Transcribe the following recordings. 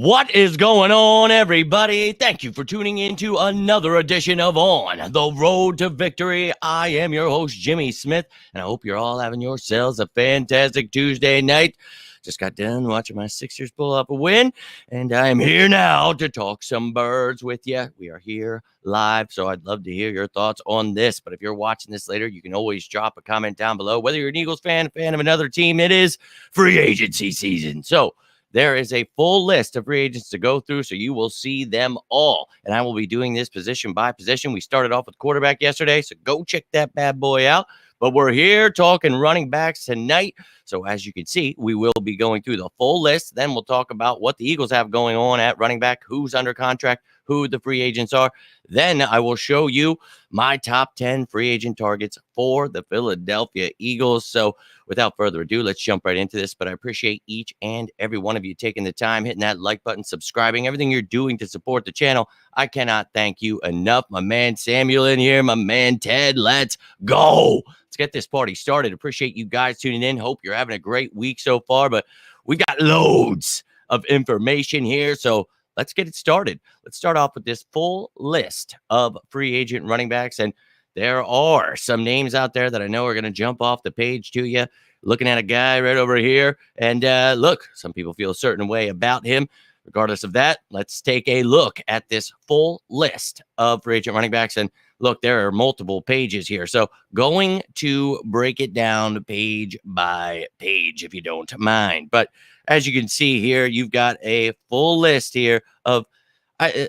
What is going on, everybody? Thank you for tuning in to another edition of On the Road to Victory. I am your host, Jimmy Smith, and I hope you're all having yourselves a fantastic Tuesday night. Just got done watching my Sixers pull up a win, and I am here now to talk some birds with you. We are here live, so I'd love to hear your thoughts on this. But if you're watching this later, you can always drop a comment down below. Whether you're an Eagles fan of another team, it is free agency season. So there is a full list of free agents to go through, so you will see them all. And I will be doing this position by position. We started off with quarterback yesterday, so go check that bad boy out. But we're here talking running backs tonight. So as you can see, we will be going through the full list. Then we'll talk about what the Eagles have going on at running back, who's under contract, who the free agents are. Then I will show you my top 10 free agent targets for the Philadelphia Eagles. So without further ado, let's jump right into this. But I appreciate each and every one of you taking the time, hitting that like button, subscribing, everything you're doing to support the channel. I cannot thank you enough. My man Samuel in here, my man Ted. Let's go. Let's get this party started. Appreciate you guys tuning in. Hope you're having a great week so far, but we got loads of information here. So let's get it started. Let's start off with this full list of free agent running backs. And there are some names out there that I know are going to jump off the page to you. Looking at a guy right over here. And look, some people feel a certain way about him. Regardless of that, let's take a look at this full list of free agent running backs. And look, there are multiple pages here. So going to break it down page by page, if you don't mind. But as you can see here, you've got a full list here of,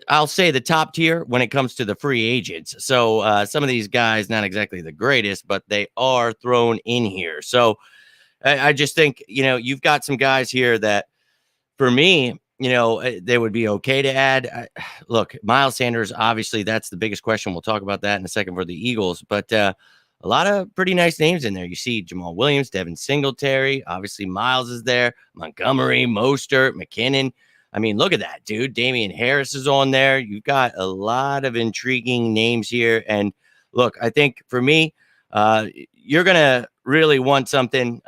I'll say the top tier when it comes to the free agents. So some of these guys, not exactly the greatest, but they are thrown in here. So I just think, you've got some guys here that for me, they would be okay to add. Look, Miles Sanders, obviously, that's the biggest question. We'll talk about that in a second for the Eagles. But a lot of pretty nice names in there. You see Jamal Williams, Devin Singletary. Obviously, Miles is there. Montgomery, Mostert, McKinnon. I mean, look at that, dude. Damian Harris is on there. You've got a lot of intriguing names here. And look, I think for me, you're going to really want something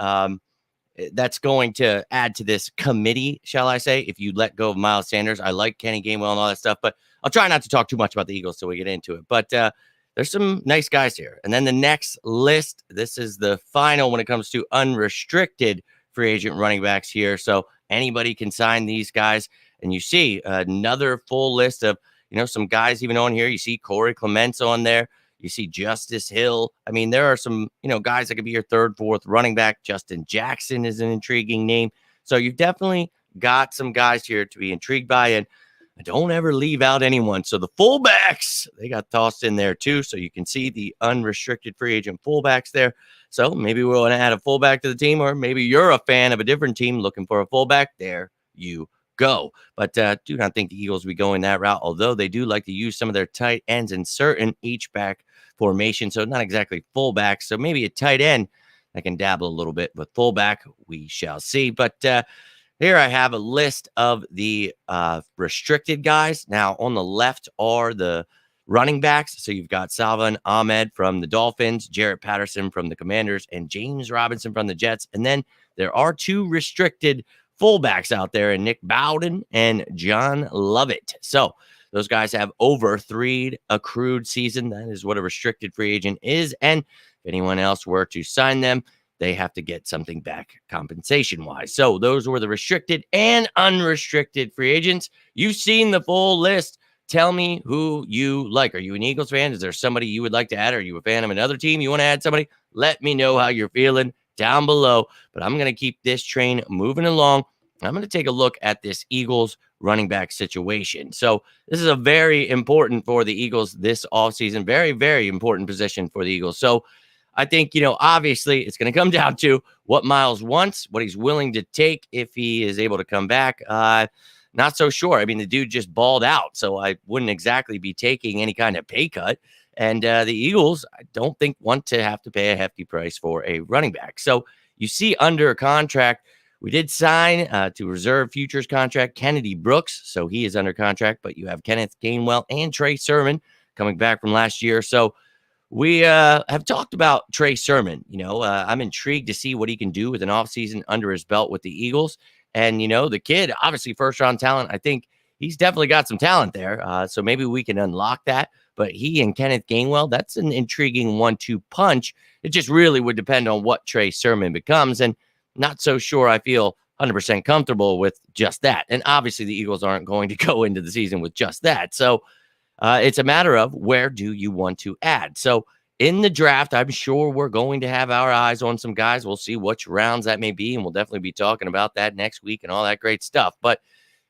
that's going to add to this committee, shall I say, if you let go of Miles Sanders. I like Kenny Gainwell and all that stuff, but I'll try not to talk too much about the Eagles till we get into it. But there's some nice guys here. And then the next list, this is the final when it comes to unrestricted free agent running backs here. So anybody can sign these guys. And you see another full list of, some guys even on here. You see Corey Clements on there. You see Justice Hill. I mean, there are some, guys that could be your third, fourth running back. Justin Jackson is an intriguing name. So you've definitely got some guys here to be intrigued by. And don't ever leave out anyone. So the fullbacks, they got tossed in there too. So you can see the unrestricted free agent fullbacks there. So maybe we'll want to add a fullback to the team, or maybe you're a fan of a different team looking for a fullback. There you go. But do not think the Eagles will be going that route, although they do like to use some of their tight ends in certain H-back formation. So not exactly fullback. So maybe a tight end that can dabble a little bit with fullback. We shall see. But here I have a list of the restricted guys. Now on the left are the running backs. So you've got Salvon Ahmed from the Dolphins, Jarrett Patterson from the Commanders, and James Robinson from the Jets. And then there are two restricted fullbacks out there, and Nick Bowden and John Lovett. So those guys have over 3 accrued season. That is what a restricted free agent is. And if anyone else were to sign them, they have to get something back compensation-wise. So those were the restricted and unrestricted free agents. You've seen the full list. Tell me who you like. Are you an Eagles fan? Is there somebody you would like to add? Are you a fan of another team? You want to add somebody? Let me know how you're feeling down below. But I'm going to keep this train moving along. I'm going to take a look at this Eagles running back situation. So this is a very important for the Eagles this offseason. Very, very important position for the Eagles. So I think, obviously it's going to come down to what Miles wants, what he's willing to take if he is able to come back. Not so sure. I mean, the dude just balled out, so I wouldn't exactly be taking any kind of pay cut. And the Eagles, I don't think, want to have to pay a hefty price for a running back. So you see under contract, we did sign to reserve futures contract Kennedy Brooks. So he is under contract, but you have Kenneth Gainwell and Trey Sermon coming back from last year. So we have talked about Trey Sermon. I'm intrigued to see what he can do with an offseason under his belt with the Eagles. And, the kid, obviously first-round talent, I think he's definitely got some talent there. So maybe we can unlock that. But he and Kenneth Gainwell, that's an intriguing 1-2 punch. It just really would depend on what Trey Sermon becomes. And not so sure I feel 100% comfortable with just that. And obviously the Eagles aren't going to go into the season with just that. So it's a matter of where do you want to add? So in the draft, I'm sure we're going to have our eyes on some guys. We'll see which rounds that may be, and we'll definitely be talking about that next week and all that great stuff. But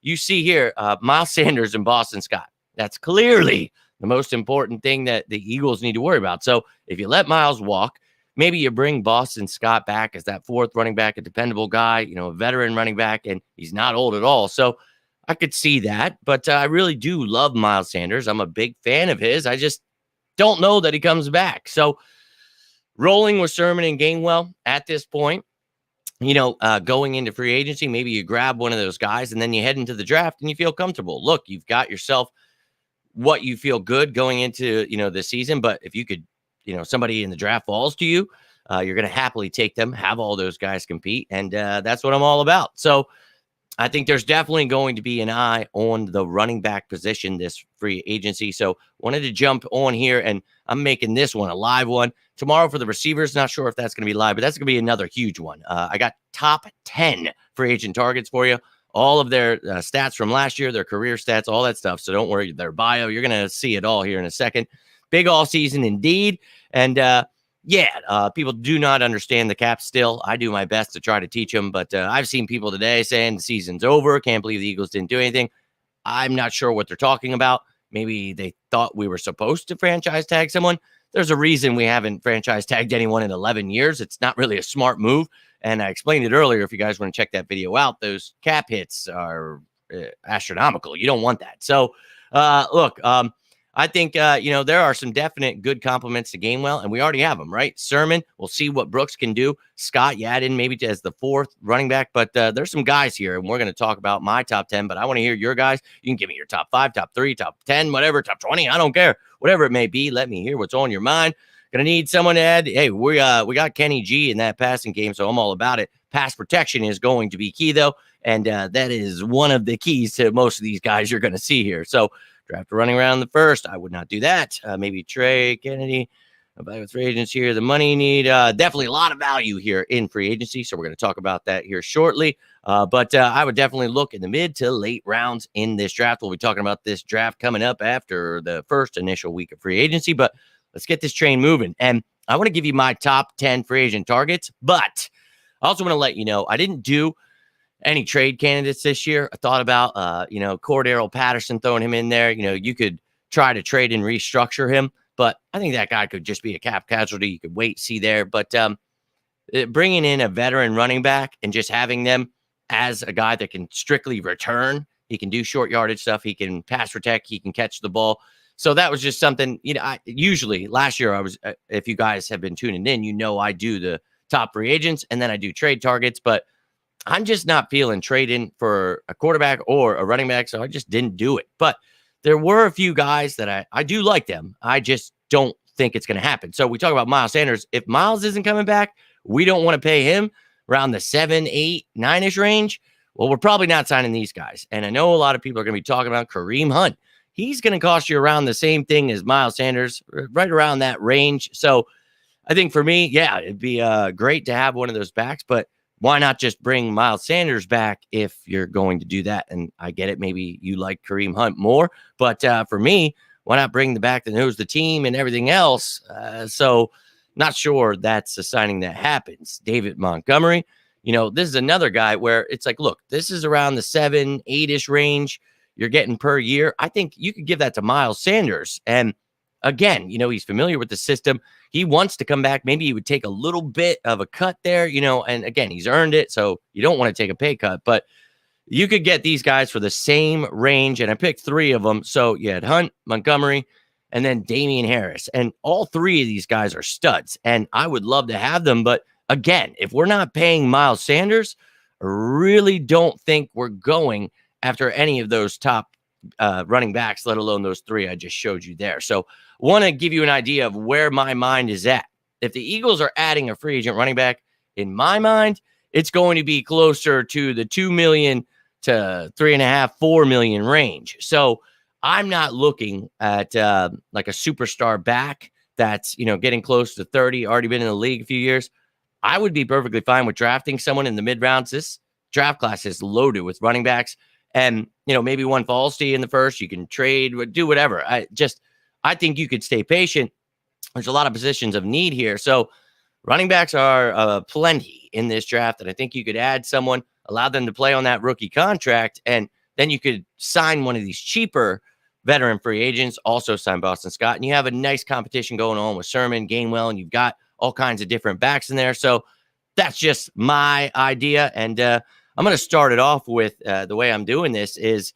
you see here, Miles Sanders and Boston Scott. That's clearly the most important thing that the Eagles need to worry about. So if you let Miles walk, maybe you bring Boston Scott back as that fourth running back, a dependable guy, a veteran running back, and he's not old at all. So I could see that, but I really do love Miles Sanders. I'm a big fan of his. I just don't know that he comes back. So rolling with Sermon and Gainwell at this point, going into free agency, maybe you grab one of those guys and then you head into the draft and you feel comfortable. Look, you've got yourself what you feel good going into, the season. But if you could, somebody in the draft falls to you, you're going to happily take them, have all those guys compete. And that's what I'm all about. So I think there's definitely going to be an eye on the running back position this free agency. So wanted to jump on here, and I'm making this one a live one. Tomorrow for the receivers, not sure if that's going to be live, but that's going to be another huge one. I got top 10 free agent targets for you. All of their stats from last year, their career stats, all that stuff. So don't worry, their bio, you're going to see it all here in a second. Big all season indeed. And people do not understand the cap still. I do my best to try to teach them, but I've seen people today saying the season's over. Can't believe the Eagles didn't do anything. I'm not sure what they're talking about. Maybe they thought we were supposed to franchise tag someone. There's a reason we haven't franchise tagged anyone in 11 years. It's not really a smart move. And I explained it earlier. If you guys want to check that video out, those cap hits are astronomical. You don't want that. So, look, I think, there are some definite good compliments to Gainwell, and we already have them, right? Sermon, we'll see what Brooks can do. Scott, you add in maybe as the fourth running back, but there's some guys here, and we're going to talk about my top 10, but I want to hear your guys. You can give me your top 5, top 3, top 10, whatever, top 20. I don't care. Whatever it may be, let me hear what's on your mind. Going to need someone to add. Hey, we got Kenny G in that passing game, so I'm all about it. Pass protection is going to be key, though, and that is one of the keys to most of these guys you're going to see here. So draft running around the first, I would not do that. Maybe Trey Kennedy, with free agents here. The money need definitely a lot of value here in free agency, so we're going to talk about that here shortly. But I would definitely look in the mid to late rounds in this draft. We'll be talking about this draft coming up after the first initial week of free agency, but let's get this train moving. And I want to give you my top 10 free agent targets, but I also want to let you know I didn't do any trade candidates this year. I thought about, Cordero Patterson, throwing him in there. You could try to trade and restructure him, but I think that guy could just be a cap casualty. You could wait, see there. But bringing in a veteran running back and just having them as a guy that can strictly return, he can do short yardage stuff, he can pass protect, he can catch the ball. So that was just something, usually last year I was, if you guys have been tuning in, I do the top free agents and then I do trade targets, but I'm just not feeling trading for a quarterback or a running back, so I just didn't do it. But there were a few guys that I do like them. I just don't think it's going to happen. So we talk about Miles Sanders. If Miles isn't coming back, we don't want to pay him around the 7, 8, 9-ish range. Well, we're probably not signing these guys. And I know a lot of people are going to be talking about Kareem Hunt. He's going to cost you around the same thing as Miles Sanders, right around that range. So I think for me, it'd be great to have one of those backs, but why not just bring Miles Sanders back if you're going to do that? And I get it. Maybe you like Kareem Hunt more, but for me, why not bring the back that knows the team and everything else? So not sure that's a signing that happens. David Montgomery, this is another guy where it's like, look, this is around the 7, 8-ish range you're getting per year. I think you could give that to Miles Sanders. And again, he's familiar with the system. He wants to come back. Maybe he would take a little bit of a cut there, and again, he's earned it. So you don't want to take a pay cut, but you could get these guys for the same range. And I picked 3 of them. So you had Hunt, Montgomery, and then Damian Harris. And all 3 of these guys are studs. And I would love to have them. But again, if we're not paying Miles Sanders, I really don't think we're going after any of those top running backs, let alone those 3 I just showed you there. So want to give you an idea of where my mind is at. If the Eagles are adding a free agent running back, in my mind, it's going to be closer to the 2 million to 3.5, 4 million range. So I'm not looking at like a superstar back that's, getting close to 30, already been in the league a few years. I would be perfectly fine with drafting someone in the mid rounds. This draft class is loaded with running backs, and maybe one falls to you in the first. You can trade, do whatever. I think you could stay patient. There's a lot of positions of need here, so running backs are plenty in this draft, and I think you could add someone, allow them to play on that rookie contract, and then you could sign one of these cheaper veteran free agents, also sign Boston Scott, and you have a nice competition going on with Sermon, Gainwell, and you've got all kinds of different backs in there. So that's just my idea, and I'm going to start it off with the way I'm doing this is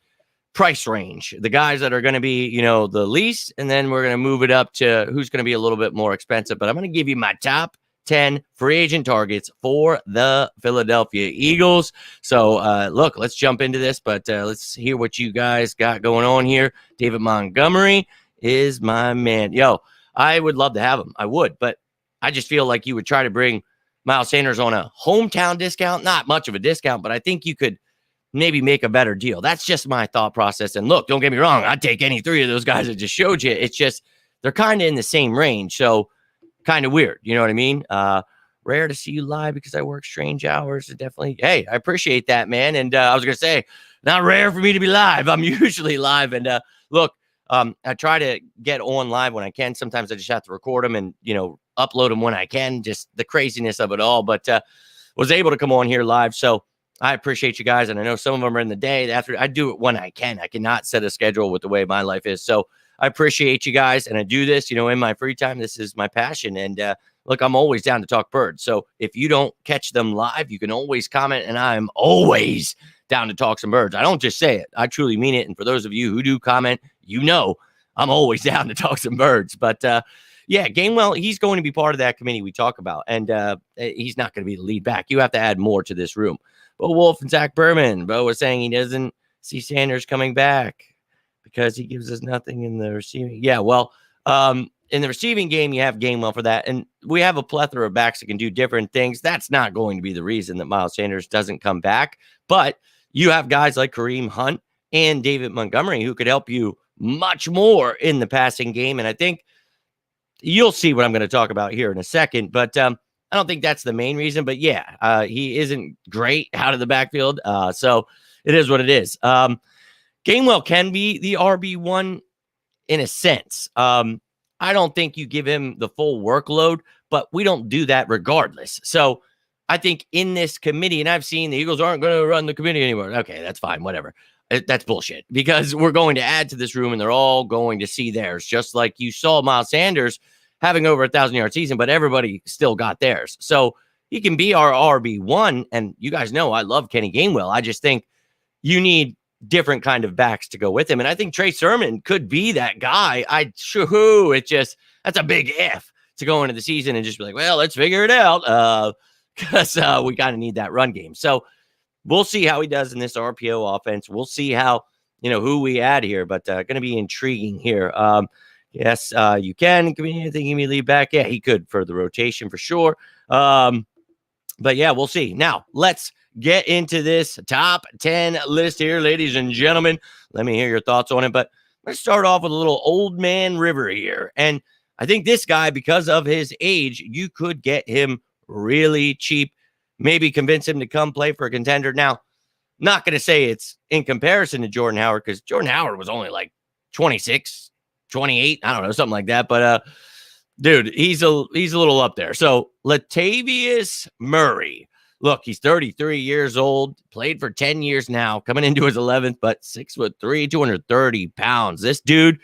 price range. The guys that are going to be, the least, and then we're going to move it up to who's going to be a little bit more expensive. But I'm going to give you my top 10 free agent targets for the Philadelphia Eagles. So, look, let's jump into this, but let's hear what you guys got going on here. David Montgomery is my man. Yo, I would love to have him. I would, but I just feel like you would try to bring Miles Sanders on a hometown discount. Not much of a discount, but I think you could maybe make a better deal. That's just my thought process. And look, don't get me wrong. I'd take any three of those guys I just showed you. It's just they're kind of in the same range. So kind of weird. You know what I mean? Rare to see you live because I work strange hours. Definitely. Hey, I appreciate that, man. And I was going to say, not rare for me to be live. I'm usually live. And look, I try to get on live when I can. Sometimes I just have to record them and, upload them when I can. Just the craziness of it all. But was able to come on here live. So I appreciate you guys. And I know some of them are in the day. After I do it when I can. I cannot set a schedule with the way my life is. So I appreciate you guys. And I do this, in my free time. This is my passion. And look, I'm always down to talk birds. So if you don't catch them live, you can always comment. And I'm always down to talk some birds. I don't just say it. I truly mean it. And for those of you who do comment, I'm always down to talk some birds. But yeah, Gainwell, he's going to be part of that committee we talk about. And he's not going to be the lead back. You have to add more to this room. Bo Wolf and Zach Berman. Bo was saying he doesn't see Sanders coming back because he gives us nothing in the receiving. Yeah, well, in the receiving game, you have Gainwell for that. And we have a plethora of backs that can do different things. That's not going to be the reason that Miles Sanders doesn't come back. But you have guys like Kareem Hunt and David Montgomery who could help you much more in the passing game. And I think you'll see what I'm going to talk about here in a second. But I don't think that's the main reason. But yeah, he isn't great out of the backfield. So it is what it is. Gainwell can be the RB1 in a sense. I don't think you give him the full workload, but we don't do that regardless. So I think in this committee, and I've seen the Eagles aren't going to run the committee anymore. Okay, that's fine, whatever. That's bullshit because we're going to add to this room and they're all going to see theirs, just like you saw Miles Sanders having over 1,000-yard season, but everybody still got theirs. So he can be our RB1, and you guys know I love Kenny Gainwell. I just think you need different kind of backs to go with him. And I think Trey Sermon could be that guy. That's a big if to go into the season and just be like, well, let's figure it out because we kind of need that run game. So we'll see how he does in this RPO offense. We'll see how, who we add here, but going to be intriguing here. Yes, you can. Give me anything, give me lead back. Yeah, he could for the rotation for sure. But yeah, we'll see. Now, let's get into this top 10 list here, ladies and gentlemen. Let me hear your thoughts on it. But let's start off with a little old man River here. And I think this guy, because of his age, you could get him really cheap. Maybe convince him to come play for a contender. Now, not going to say it's in comparison to Jordan Howard because Jordan Howard was only like 26, 28. I don't know, something like that. But, dude, he's a little up there. So Latavius Murray. Look, he's 33 years old, played for 10 years now, coming into his 11th, but 6'3", 230 pounds. This dude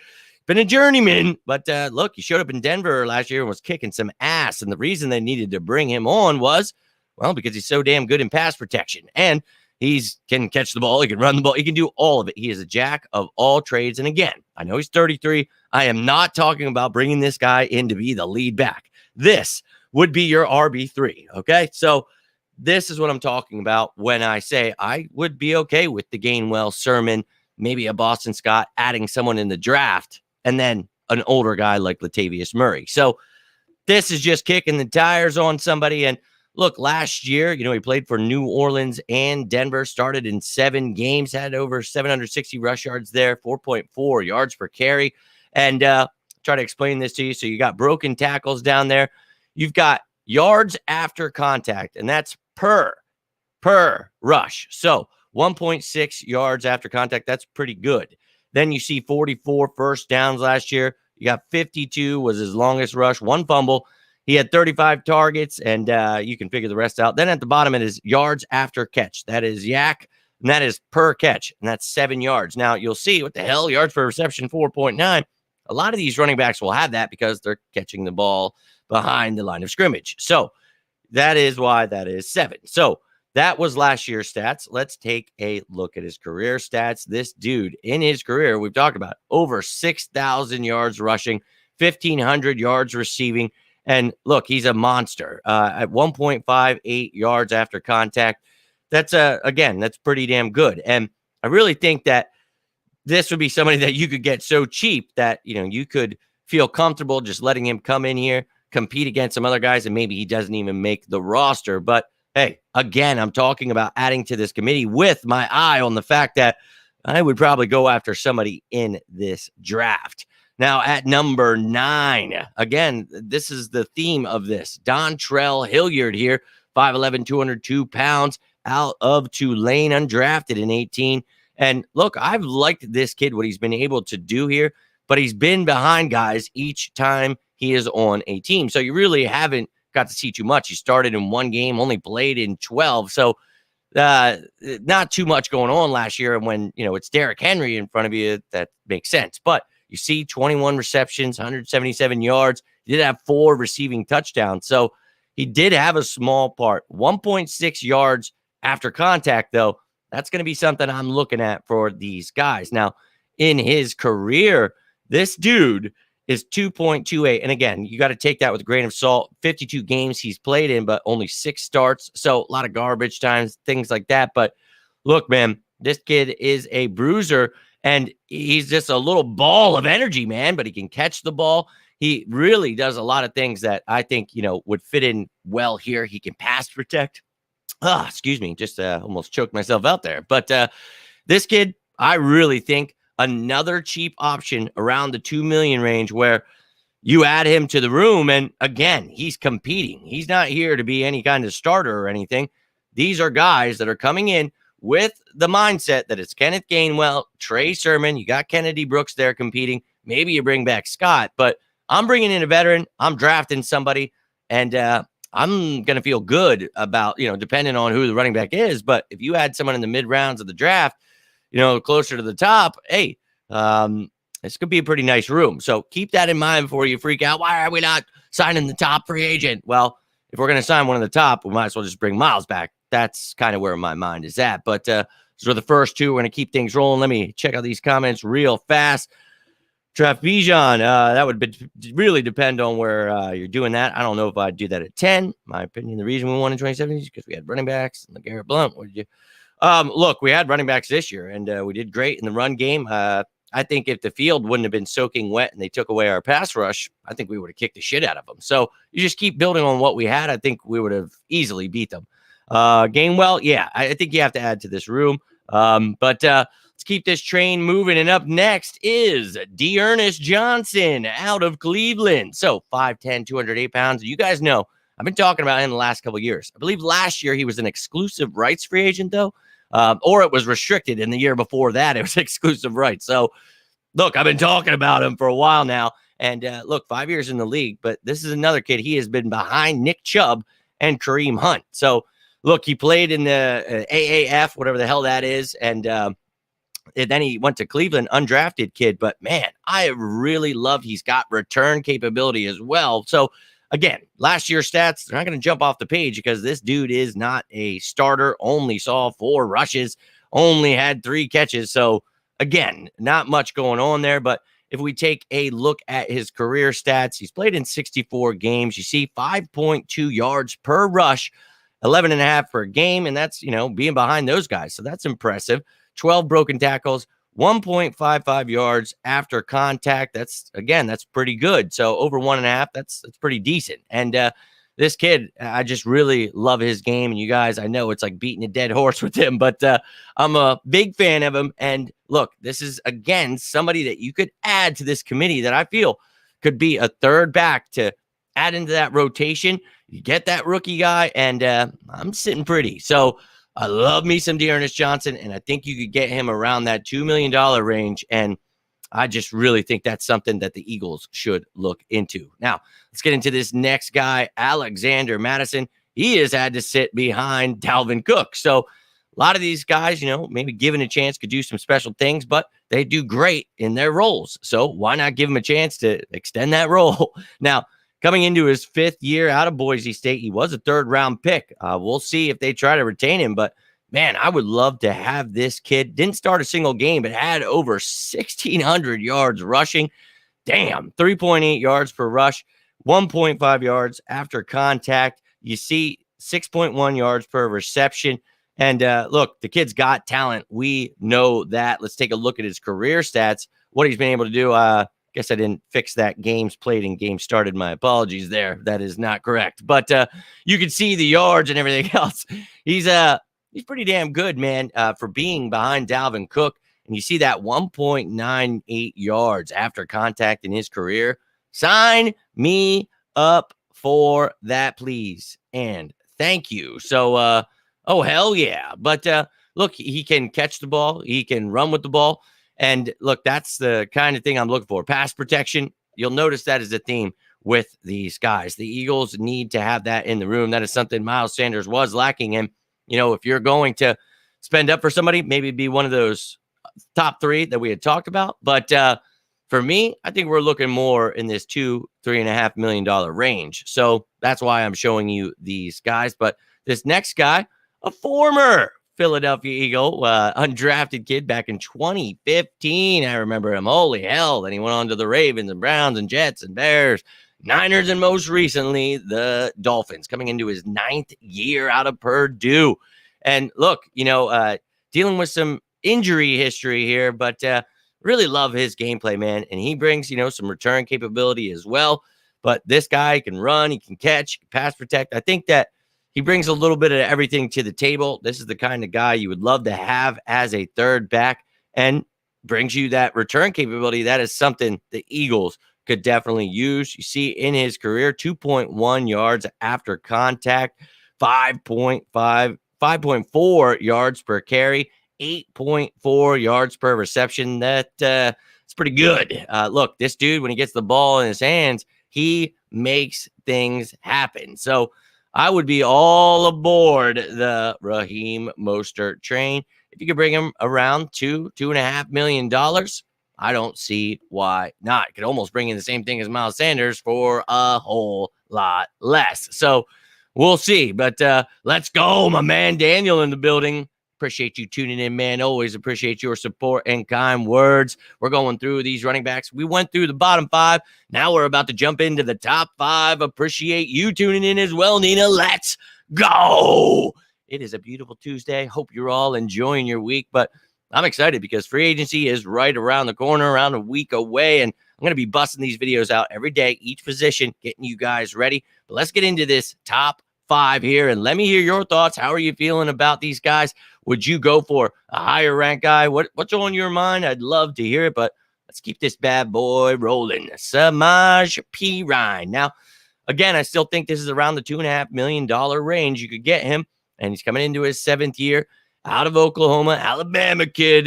been a journeyman, but look, he showed up in Denver last year and was kicking some ass. And the reason they needed to bring him on was, well, because he's so damn good in pass protection. And he can catch the ball, he can run the ball, he can do all of it. He is a jack of all trades. And again, I know he's 33. I am not talking about bringing this guy in to be the lead back. This would be your RB3, okay? So this is what I'm talking about when I say I would be okay with the Gainwell, Sermon, maybe a Boston Scott, adding someone in the draft, and then an older guy like Latavius Murray. So this is just kicking the tires on somebody. And look, last year, he played for New Orleans and Denver, started in 7 games, had over 760 rush yards there, 4.4 yards per carry. And try to explain this to you. So you got broken tackles down there. You've got yards after contact, and that's per rush. So 1.6 yards after contact, that's pretty good. Then you see 44 first downs last year. You got 52 was his longest rush, 1 fumble. He had 35 targets, and you can figure the rest out. Then at the bottom, it is yards after catch. That is yak, and that is per catch, and that's 7 yards. Now, you'll see, what the hell, yards per reception, 4.9. A lot of these running backs will have that because they're catching the ball behind the line of scrimmage. So that is why that is 7. So that was last year's stats. Let's take a look at his career stats. This dude, in his career, we've talked about over 6,000 yards rushing, 1,500 yards receiving. And look, he's a monster at 1.58 yards after contact. That's, again, that's pretty damn good. And I really think that this would be somebody that you could get so cheap that, you could feel comfortable just letting him come in here, compete against some other guys, and maybe he doesn't even make the roster. But hey, again, I'm talking about adding to this committee with my eye on the fact that I would probably go after somebody in this draft. Now, at number 9, again, this is the theme of this. Dontrell Hillyard here, 5'11", 202 pounds, out of Tulane, undrafted in 18. And look, I've liked this kid, what he's been able to do here, but he's been behind guys each time he is on a team. So you really haven't got to see too much. He started in 1 game, only played in 12. So not too much going on last year. And when, it's Derrick Henry in front of you, that makes sense. But you see 21 receptions, 177 yards. He did have 4 receiving touchdowns. So he did have a small part. 1.6 yards after contact, though. That's going to be something I'm looking at for these guys. Now, in his career, this dude is 2.28. And again, you got to take that with a grain of salt. 52 games he's played in, but only 6 starts. So a lot of garbage times, things like that. But look, man, this kid is a bruiser, and he's just a little ball of energy, man, but he can catch the ball. He really does a lot of things that I think, would fit in well here. He can pass protect. Excuse me, just almost choked myself out there. But this kid, I really think another cheap option around the 2 million range where you add him to the room. And again, he's competing. He's not here to be any kind of starter or anything. These are guys that are coming in with the mindset that it's Kenneth Gainwell, Trey Sermon. You got Kennedy Brooks there competing. Maybe you bring back Scott, but I'm bringing in a veteran. I'm drafting somebody, and I'm going to feel good about, depending on who the running back is. But if you add someone in the mid rounds of the draft, closer to the top, hey, this could be a pretty nice room. So keep that in mind before you freak out. Why are we not signing the top free agent? Well, if we're going to sign one of the top, we might as well just bring Miles back. That's kind of where my mind is at. But so the first 2, we're going to keep things rolling. Let me check out these comments real fast. Draft Bijan, that would really depend on where you're doing that. I don't know if I'd do that at 10. My opinion, the reason we won in 2017 is because we had running backs and LeGarrette Blount. What did you? Look, we had running backs this year, and we did great in the run game. I think if the field wouldn't have been soaking wet and they took away our pass rush, I think we would have kicked the shit out of them. So you just keep building on what we had. I think we would have easily beat them. Gainwell, yeah, I think you have to add to this room. But let's keep this train moving. And up next is Ernest Johnson out of Cleveland. So 5'10", 208 pounds. You guys know, I've been talking about him the last couple of years. I believe last year he was an exclusive rights free agent, though. Or it was restricted. In the year before that, it was exclusive rights. So, look, I've been talking about him for a while now. And look, 5 years in the league. But this is another kid. He has been behind Nick Chubb and Kareem Hunt. So, look, he played in the AAF, whatever the hell that is. And then he went to Cleveland, undrafted kid. But, man, I really loved he's got return capability as well. So, again, last year's stats, they're not going to jump off the page because this dude is not a starter, only saw 4 rushes, only had 3 catches. So, again, not much going on there. But if we take a look at his career stats, he's played in 64 games. You see 5.2 yards per rush, 11.5 per game. And that's, being behind those guys. So that's impressive. 12 broken tackles, 1.55 yards after contact. That's pretty good. So over 1.5, that's pretty decent. And this kid, I just really love his game. And you guys, I know it's like beating a dead horse with him, but I'm a big fan of him. And look, this is, again, somebody that you could add to this committee that I feel could be a third back to add into that rotation. You get that rookie guy, and I'm sitting pretty. So I love me some Ernest Johnson, and I think you could get him around that $2 million range. And I just really think that's something that the Eagles should look into. Now, let's get into this next guy, Alexander Madison. He has had to sit behind Dalvin Cook. So a lot of these guys, maybe given a chance, could do some special things, but they do great in their roles. So why not give him a chance to extend that role? Now, coming into his 5th year out of Boise State, he was a 3rd-round pick. We'll see if they try to retain him, but man, I would love to have this kid. Didn't start a single game, but had over 1,600 yards rushing. Damn, 3.8 yards per rush, 1.5 yards after contact. You see 6.1 yards per reception. And look, the kid's got talent. We know that. Let's take a look at his career stats, what he's been able to do. Guess I didn't fix that games played and games started. My apologies there. That is not correct. But you can see the yards and everything else. He's pretty damn good, man, for being behind Dalvin Cook. And you see that 1.98 yards after contact in his career. Sign me up for that, please. And thank you. So, oh, hell yeah. But look, he can catch the ball. He can run with the ball. And look, that's the kind of thing I'm looking for. Pass protection. You'll notice that is a theme with these guys. The Eagles need to have that in the room. That is something Miles Sanders was lacking in. If you're going to spend up for somebody, maybe be one of those top 3 that we had talked about. But for me, I think we're looking more in this $2-3.5 million range. So that's why I'm showing you these guys. But this next guy, a former Philadelphia Eagle, undrafted kid back in 2015. I remember him. Holy hell. Then he went on to the Ravens and Browns and Jets and Bears, Niners, and most recently the Dolphins, coming into his 9th year out of Purdue. And look, dealing with some injury history here, but really love his gameplay, man. And he brings, some return capability as well. But this guy can run, he can catch, pass protect. I think that he brings a little bit of everything to the table. This is the kind of guy you would love to have as a third back and brings you that return capability. That is something the Eagles could definitely use. You see in his career, 2.1 yards after contact, 5.4 yards per carry, 8.4 yards per reception. It's pretty good. Look, this dude, when he gets the ball in his hands, he makes things happen. So I would be all aboard the Raheem Mostert train. If you could bring him around $2.5 million, I don't see why not. You could almost bring in the same thing as Miles Sanders for a whole lot less. So we'll see. But let's go, my man Daniel in the building. Appreciate you tuning in, man. Always appreciate your support and kind words. We're going through these running backs. We went through the bottom 5. Now we're about to jump into the top 5. Appreciate you tuning in as well, Nina. Let's go. It is a beautiful Tuesday. Hope you're all enjoying your week, but I'm excited because free agency is right around the corner, around a week away, and I'm going to be busting these videos out every day, each position, getting you guys ready. But let's get into this top 5 here, and let me hear your thoughts. How are you feeling about these guys? Would you go for a higher rank guy? What's on your mind? I'd love to hear it, but let's keep this bad boy rolling. Samaj P. Ryan. Now, again, I still think this is around the $2.5 million range. You could get him, and he's coming into his 7th year out of Oklahoma, Alabama kid.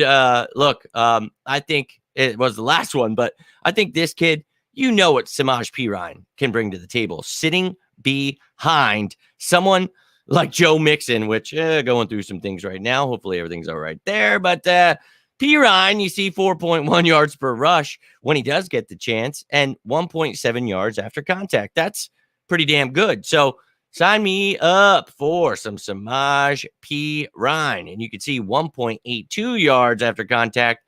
Look, I think it was the last one, but I think this kid, what Samaj P. Ryan can bring to the table, sitting behind someone like Joe Mixon, which going through some things right now. Hopefully everything's all right there. But P. Ryan, you see 4.1 yards per rush when he does get the chance and 1.7 yards after contact. That's pretty damn good. So sign me up for some Samaj P. Ryan. And you can see 1.82 yards after contact.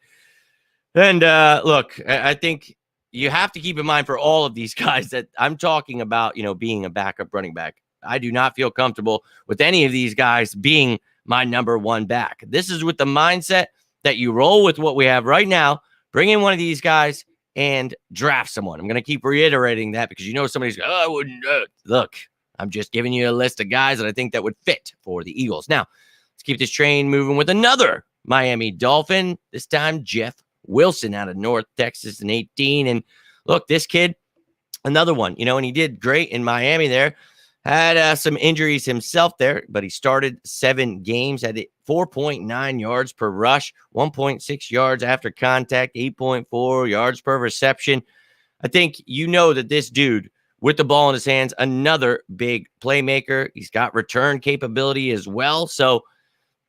And look, I think you have to keep in mind for all of these guys that I'm talking about, being a backup running back. I do not feel comfortable with any of these guys being my number 1 back. This is with the mindset that you roll with what we have right now, bring in one of these guys and draft someone. I'm going to keep reiterating that because somebody's I wouldn't. Look, I'm just giving you a list of guys that I think that would fit for the Eagles. Now, let's keep this train moving with another Miami Dolphin, this time Jeff Wilson out of North Texas in 18. And look, this kid, another one, and he did great in Miami there. Had some injuries himself there, but he started 7 games, had 4.9 yards per rush, 1.6 yards after contact, 8.4 yards per reception. I think that this dude with the ball in his hands, another big playmaker. He's got return capability as well. So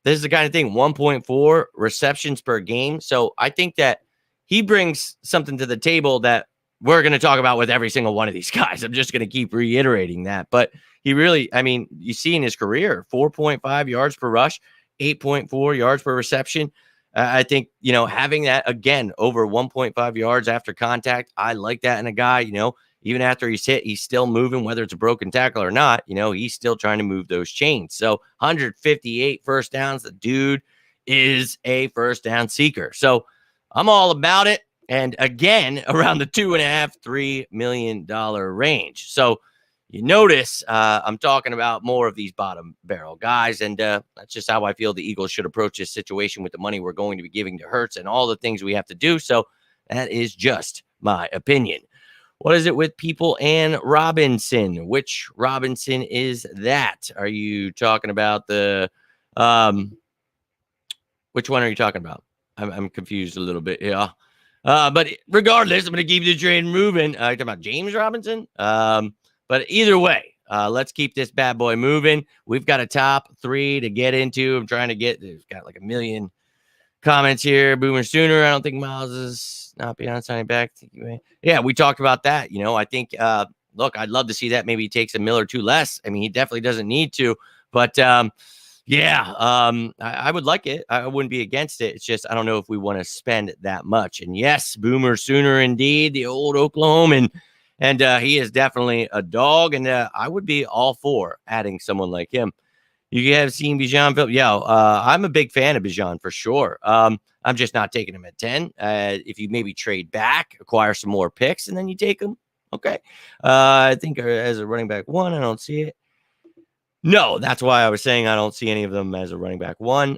this is the kind of thing, 1.4 receptions per game. So I think that he brings something to the table that we're going to talk about with every single one of these guys. I'm just going to keep reiterating that. But he really, you see in his career, 4.5 yards per rush, 8.4 yards per reception. I think, having that, again, over 1.5 yards after contact, I like that in a guy, even after he's hit, he's still moving, whether it's a broken tackle or not. He's still trying to move those chains. So 158 first downs. The dude is a first down seeker. So I'm all about it. And again, around the $2.5–3 million range. So you notice I'm talking about more of these bottom barrel guys. And that's just how I feel the Eagles should approach this situation with the money we're going to be giving to Hurts and all the things we have to do. So that is just my opinion. What is it with People and Robinson? Which Robinson is that? Are you talking about the which one are you talking about? I'm confused a little bit. Yeah. But regardless, I'm going to keep the train moving. You're talking about James Robinson? But either way, let's keep this bad boy moving. We've got a top 3 to get into. I'm trying to there's got like 1 million comments here. Boomer Sooner. I don't think Miles is not beyond signing back. Yeah, we talked about that. I think, look, I'd love to see that. Maybe he takes a mil or 2 less. He definitely doesn't need to. But, I would like it. I wouldn't be against it. It's just I don't know if we want to spend that much. And yes, Boomer Sooner indeed, the old Oklahoman. And he is definitely a dog. And I would be all for adding someone like him. You have seen Bijan Phillips. Yeah, I'm a big fan of Bijan for sure. I'm just not taking him at 10. If you maybe trade back, acquire some more picks, and then you take him. Okay. I think as a running back 1, I don't see it. No, that's why I was saying I don't see any of them as a running back 1.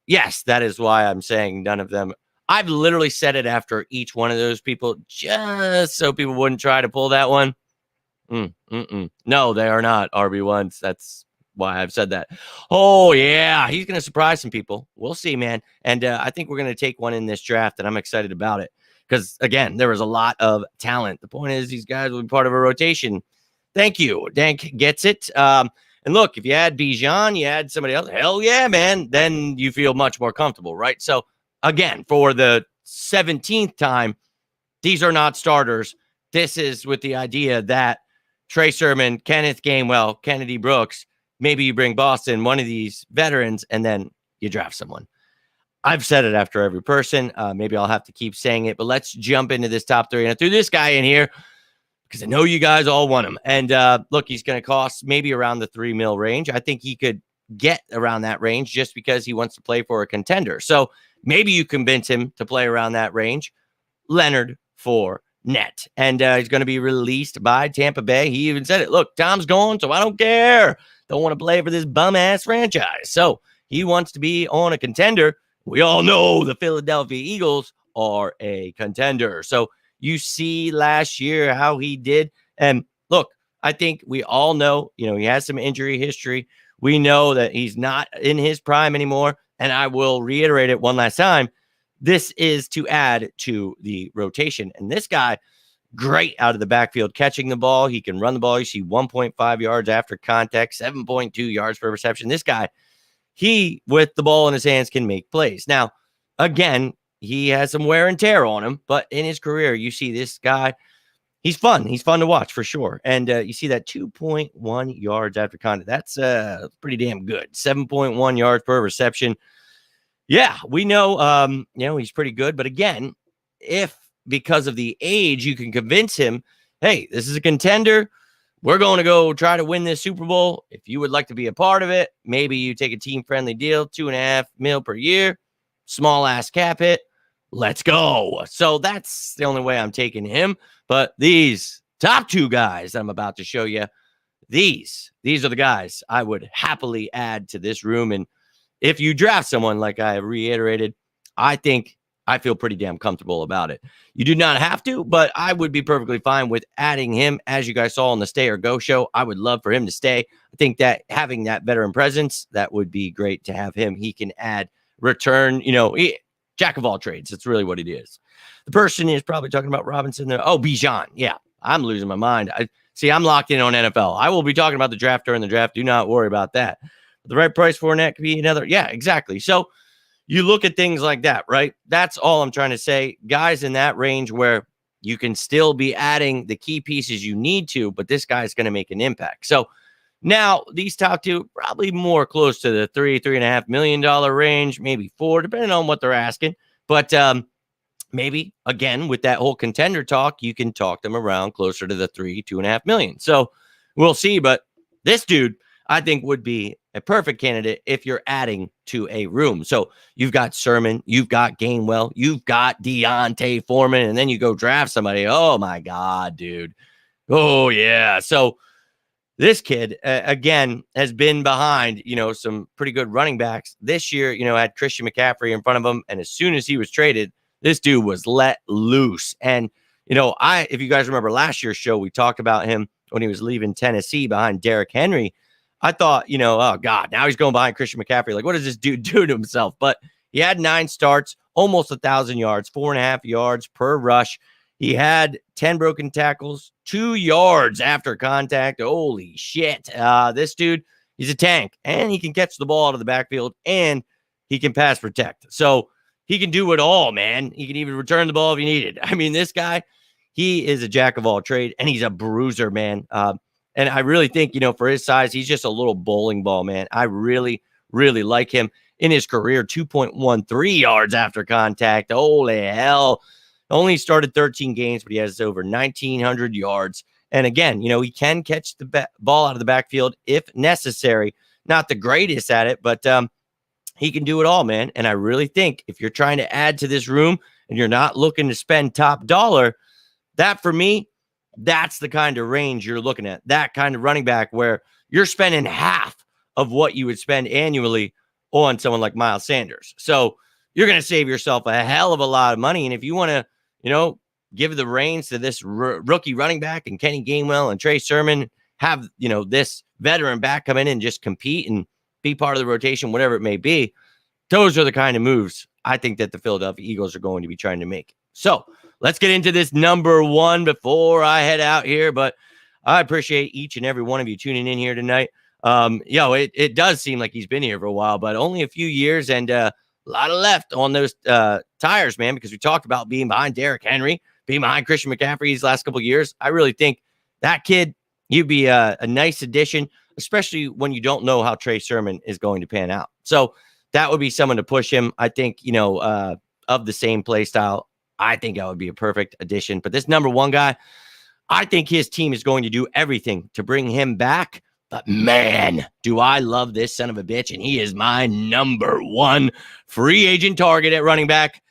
Yes, that is why I'm saying none of them. I've literally said it after each one of those people just so people wouldn't try to pull that one. No, they are not RB1s. That's why I've said that. Oh, yeah, he's going to surprise some people. We'll see, man. And I think we're going to take one in this draft, and I'm excited about it because, again, there was a lot of talent. The point is these guys will be part of a rotation. Thank you. Dank gets it. And look, if you add Bijan, you add somebody else, hell yeah, man, then you feel much more comfortable, right? So, again, for the 17th time, these are not starters. This is with the idea that Trey Sermon, Kenneth Gainwell, Kennedy Brooks, maybe you bring Boston, one of these veterans, and then you draft someone. I've said it after every person. Maybe I'll have to keep saying it, but let's jump into this top 3. And I threw this guy in here because I know you guys all want him. And look, he's going to cost maybe around the $3 million range. I think he could get around that range just because he wants to play for a contender. So maybe you convince him to play around that range. Leonard Fournette. And he's going to be released by Tampa Bay. He even said it. Look, Tom's gone, so I don't care. Don't want to play for this bum-ass franchise. So he wants to be on a contender. We all know the Philadelphia Eagles are a contender. So you see last year how he did. And look, I think we all know, he has some injury history. We know that he's not in his prime anymore. And I will reiterate it one last time. This is to add to the rotation. And this guy, great out of the backfield, catching the ball. He can run the ball. You see 1.5 yards after contact, 7.2 yards per reception. This guy, he, with the ball in his hands, can make plays. Now, again, he has some wear and tear on him, but in his career, you see this guy, he's fun. He's fun to watch for sure. And you see that 2.1 yards after contact. That's pretty damn good. 7.1 yards per reception. Yeah, we know, he's pretty good. But again, if because of the age, you can convince him, hey, this is a contender. We're going to go try to win this Super Bowl. If you would like to be a part of it, maybe you take a team-friendly deal, $2.5 million per year, small-ass cap hit. Let's go. So that's the only way I'm taking him. But these top 2 guys that I'm about to show you, these are the guys I would happily add to this room. And if you draft someone, like I reiterated, I think I feel pretty damn comfortable about it. You do not have to, but I would be perfectly fine with adding him. As you guys saw on the Stay or Go show, I would love for him to stay. I think that having that veteran presence, that would be great to have him. He can add return, jack of all trades. That's really what it is. The person is probably talking about Robinson there. Oh, Bijan. Yeah, I'm losing my mind. I'm locked in on NFL. I will be talking about the draft during the draft. Do not worry about that. The right price for Fournette could be another. Yeah, exactly. So you look at things like that, right? That's all I'm trying to say. Guys in that range where you can still be adding the key pieces you need to, but this guy's going to make an impact. So now these top two, probably more close to the $3.5 million range, maybe $4 million, depending on what they're asking. But maybe, again, with that whole contender talk, you can talk them around closer to the $2.5 million. So we'll see. But this dude, I think, would be a perfect candidate if you're adding to a room. So you've got Sermon, you've got Gainwell, you've got Deontay Foreman, and then you go draft somebody. Oh, my God, dude. Oh, yeah. So this kid, again, has been behind, some pretty good running backs. This year, had Christian McCaffrey in front of him, and as soon as he was traded, this dude was let loose. And, if you guys remember last year's show, we talked about him when he was leaving Tennessee behind Derrick Henry. I thought, oh, God, now he's going behind Christian McCaffrey. Like, what does this dude do to himself? But he had 9 starts, almost 1,000 yards, 4.5 yards per rush. He had 10 broken tackles, 2 yards after contact. Holy shit. This dude, he's a tank, and he can catch the ball out of the backfield, and he can pass protect. So he can do it all, man. He can even return the ball if you need it. I mean, this guy, he is a jack of all trade, and he's a bruiser, man. And I really think, for his size, he's just a little bowling ball, man. I really, really like him. In his career, 2.13 yards after contact. Holy hell. Only started 13 games, but he has over 1,900 yards. And again, he can catch the ball out of the backfield if necessary. Not the greatest at it, but he can do it all, man. And I really think if you're trying to add to this room and you're not looking to spend top dollar, that for me, that's the kind of range you're looking at. That kind of running back where you're spending half of what you would spend annually on someone like Miles Sanders. So you're going to save yourself a hell of a lot of money. And if you want to, give the reins to this rookie running back and Kenny Gainwell and Trey Sermon, have, this veteran back come in and just compete and be part of the rotation, whatever it may be, those are the kind of moves I think that the Philadelphia Eagles are going to be trying to make. So let's get into this number one before I head out here. But I appreciate each and every one of you tuning in here tonight. It does seem like he's been here for a while, but only a few years and a lot of left on those tires, man, because we talked about being behind Derrick Henry, being behind Christian McCaffrey these last couple of years. I really think that kid, you'd be a nice addition, especially when you don't know how Trey Sermon is going to pan out. So that would be someone to push him. I think, of the same play style, I think that would be a perfect addition. But this number one guy, I think his team is going to do everything to bring him back. But man, do I love this son of a bitch. And he is my number one free agent target at running back,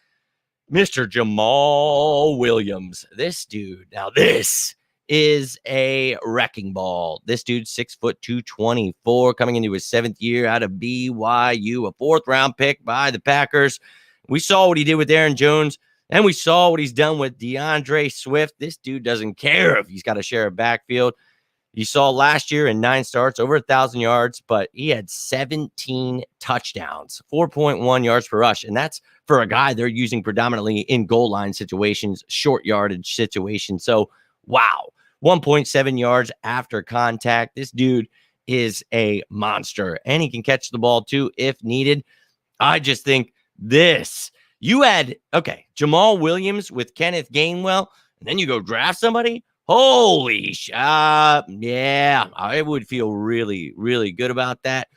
Mr. Jamal Williams. This dude, now this is a wrecking ball. This dude's 6'2", 224, coming into his 7th year out of BYU, a 4th-round pick by the Packers. We saw what he did with Aaron Jones. And we saw what he's done with DeAndre Swift. This dude doesn't care if he's got to share a backfield. You saw last year in 9 starts, over 1,000 yards, but he had 17 touchdowns, 4.1 yards per rush. And that's for a guy they're using predominantly in goal line situations, short yardage situations. So, wow, 1.7 yards after contact. This dude is a monster, and he can catch the ball too if needed. I just think this. You had, Jamal Williams with Kenneth Gainwell, and then you go draft somebody. Holy shit. Yeah, I would feel really, really good about that.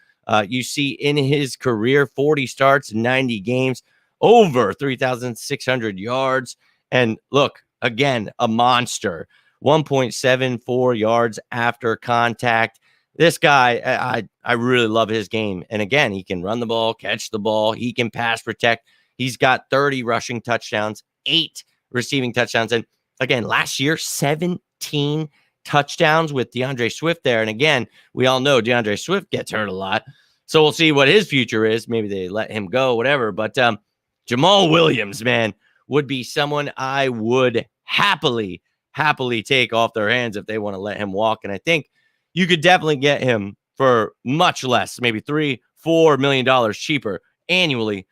You see in his career, 40 starts, 90 games, over 3,600 yards. And look, again, a monster. 1.74 yards after contact. This guy, I really love his game. And again, he can run the ball, catch the ball. He can pass protect. He's got 30 rushing touchdowns, 8 receiving touchdowns. And again, last year, 17 touchdowns with DeAndre Swift there. And again, we all know DeAndre Swift gets hurt a lot. So we'll see what his future is. Maybe they let him go, whatever. But Jamal Williams, man, would be someone I would happily take off their hands if they want to let him walk. And I think you could definitely get him for much less, maybe $3-4 million cheaper annually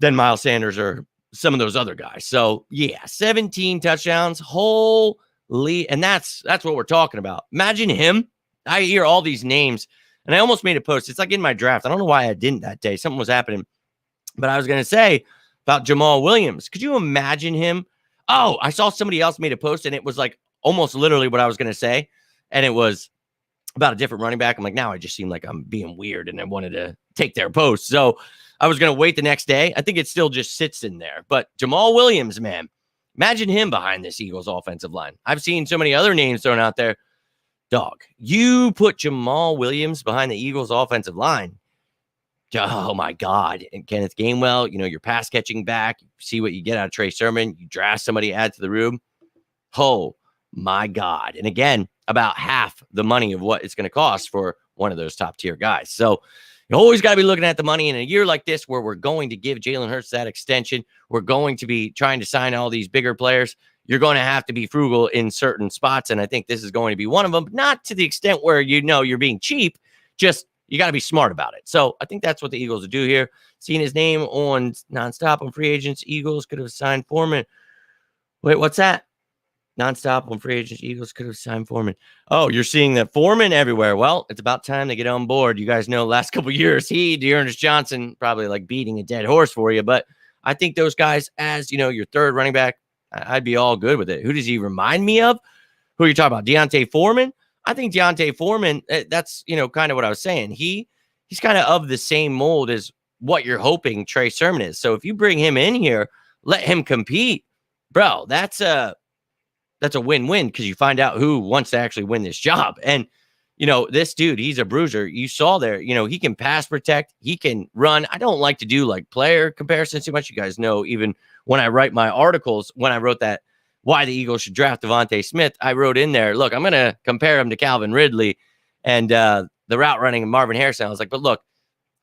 than Miles Sanders or some of those other guys. So yeah, 17 touchdowns, holy, and that's what we're talking about. Imagine him. I hear all these names, and I almost made a post. It's like in my draft. I don't know why I didn't that day. Something was happening, but I was going to say about Jamal Williams. Could you imagine him? Oh, I saw somebody else made a post, and it was like almost literally what I was going to say, and it was about a different running back. I'm like, now I just seem like I'm being weird, and I wanted to take their post. So I was going to wait the next day. I think it still just sits in there. But Jamal Williams, man, imagine him behind this Eagles offensive line. I've seen so many other names thrown out there. Dog, you put Jamal Williams behind the Eagles offensive line. Oh, my God. And Kenneth Gainwell, your pass catching back. You see what you get out of Trey Sermon. You draft somebody, add to the room. Oh, my God. And again, about half the money of what it's going to cost for one of those top tier guys. So you always got to be looking at the money in a year like this where we're going to give Jalen Hurts that extension. We're going to be trying to sign all these bigger players. You're going to have to be frugal in certain spots. And I think this is going to be one of them, but not to the extent where you're being cheap. Just you got to be smart about it. So I think that's what the Eagles will do here. Seeing his name on nonstop on free agents, Eagles could have signed Foreman. Wait, what's that? Nonstop on free agents, Eagles could have signed Foreman. Oh, you're seeing that Foreman everywhere. Well, it's about time to get on board. You guys know last couple of years, Ernest Johnson, probably like beating a dead horse for you. But I think those guys, as your third running back, I'd be all good with it. Who does he remind me of? Who are you talking about? Deontay Foreman? I think Deontay Foreman, that's, kind of what I was saying. He's kind of the same mold as what you're hoping Trey Sermon is. So if you bring him in here, let him compete, bro, that's a win-win because you find out who wants to actually win this job. And, this dude, he's a bruiser. You saw there, he can pass protect. He can run. I don't like to do like player comparisons too much. You guys know, even when I write my articles, when I wrote that, why the Eagles should draft Devontae Smith, I wrote in there, look, I'm going to compare him to Calvin Ridley and the route running of Marvin Harrison. I was like, but look,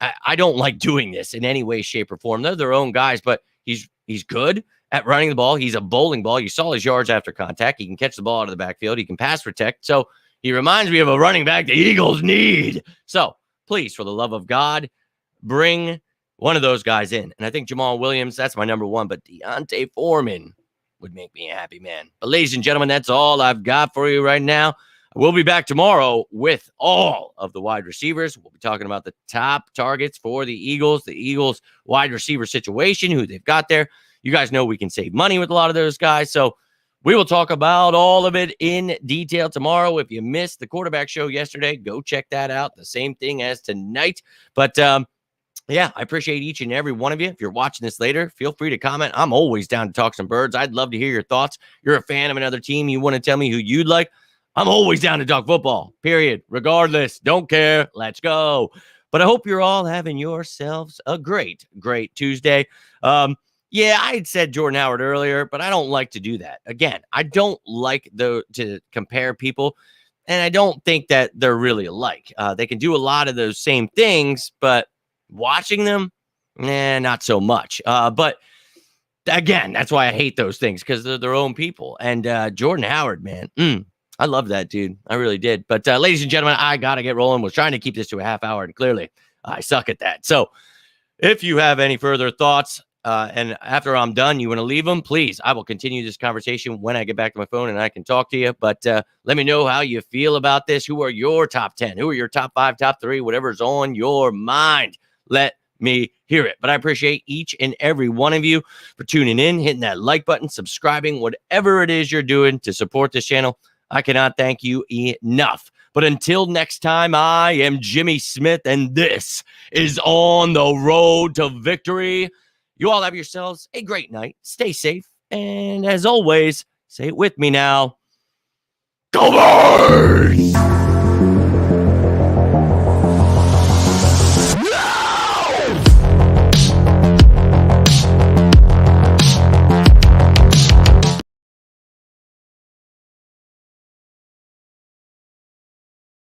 I don't like doing this in any way, shape, or form. They're their own guys, but he's good at running the ball. He's a bowling ball. You saw his yards after contact. He can catch the ball out of the backfield. He can pass protect. So he reminds me of a running back the Eagles need. So please, for the love of God, bring one of those guys in. And I think Jamal Williams, that's my number one, but Deontay Foreman would make me a happy man. But ladies and gentlemen, that's all I've got for you right now. We'll be back tomorrow with all of the wide receivers. We'll be talking about the top targets for the Eagles wide receiver situation, who they've got there. You guys know we can save money with a lot of those guys. So we will talk about all of it in detail tomorrow. If you missed the quarterback show yesterday, go check that out. The same thing as tonight. But yeah, I appreciate each and every one of you. If you're watching this later, feel free to comment. I'm always down to talk some birds. I'd love to hear your thoughts. You're a fan of another team. You want to tell me who you'd like. I'm always down to talk football, period. Regardless, don't care. Let's go. But I hope you're all having yourselves a great Tuesday. Yeah, I had said Jordan Howard earlier, but I don't like to do that. Again, I don't like to compare people, and I don't think that they're really alike. They can do a lot of those same things, but watching them, not so much. But again, that's why I hate those things, because they're their own people. And Jordan Howard, man, I love that dude. I really did. But ladies and gentlemen, I got to get rolling. Was trying to keep this to a half hour, and clearly I suck at that. So if you have any further thoughts, and after I'm done, you want to leave them, please, I will continue this conversation when I get back to my phone and I can talk to you. But let me know how you feel about this. Who are your top 10? Who are your top 5, top 3, whatever's on your mind? Let me hear it. But I appreciate each and every one of you for tuning in, hitting that like button, subscribing, whatever it is you're doing to support this channel. I cannot thank you enough. But until next time, I am Jimmy Smith, and this is On the Road to Victory. You all have yourselves a great night. Stay safe. And as always, say it with me now. Go Birds!